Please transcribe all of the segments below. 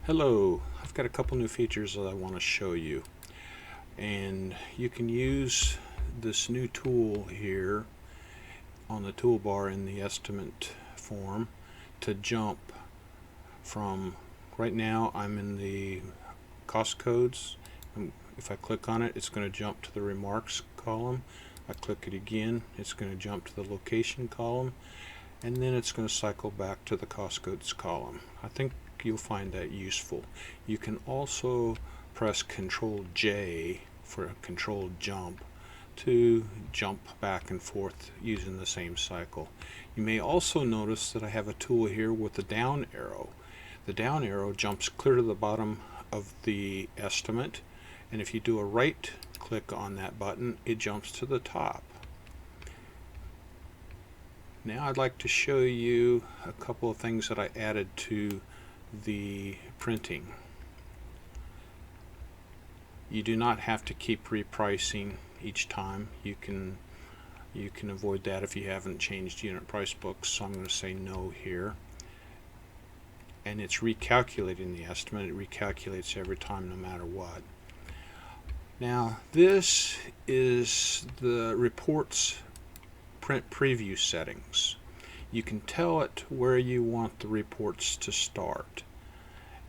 Hello, I've got a couple new features that I want to show you, and you can use this new tool here on the toolbar in the estimate form to jump from, right now I'm in the cost codes. If I click on it, it's going to jump to the remarks column. I click it again, it's going to jump to the location column, and then it's going to cycle back to the cost codes column. I think you'll find that useful. You can also press Control J for a controlled jump to jump back and forth using the same cycle. You may also notice that I have a tool here with the down arrow. The down arrow jumps clear to the bottom of the estimate, and if you do a right click on that button, it jumps to the top. Now I'd like to show you a couple of things that I added to the printing. You do not have to keep repricing each time. You can avoid that if you haven't changed unit price books, so I'm going to say no here. And it's recalculating the estimate. It recalculates every time no matter what. Now this is the report's print preview settings. You can tell it where you want the reports to start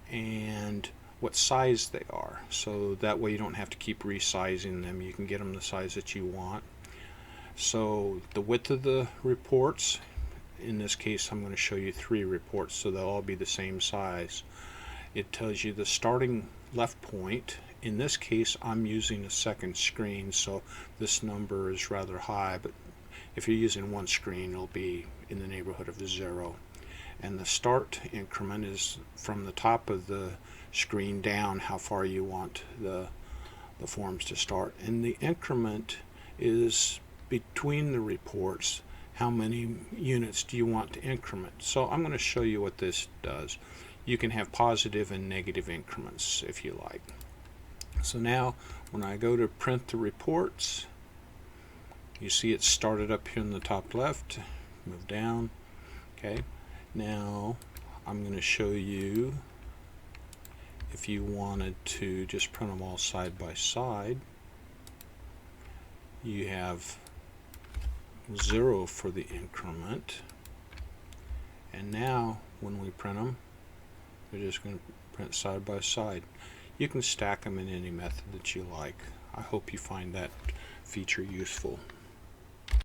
and what size they are, so that way you don't have to keep resizing them. You can get them the size that you want. So the width of the reports, in this case I'm going to show you 3 reports, so they'll all be the same size. It tells you the starting left point. In this case I'm using a second screen, so this number is rather high, but if you're using one screen, it'll be in the neighborhood of 0. And the start increment is from the top of the screen down, how far you want the forms to start. And the increment is between the reports. How many units do you want to increment? So I'm going to show you what this does. You can have positive and negative increments if you like. So now when I go to print the reports, you see it started up here in the top left. Move down. Okay. Now I'm going to show you if you wanted to just print them all side by side. You have 0 for the increment. And now when we print them, they're just going to print side by side. You can stack them in any method that you like. I hope you find that feature useful.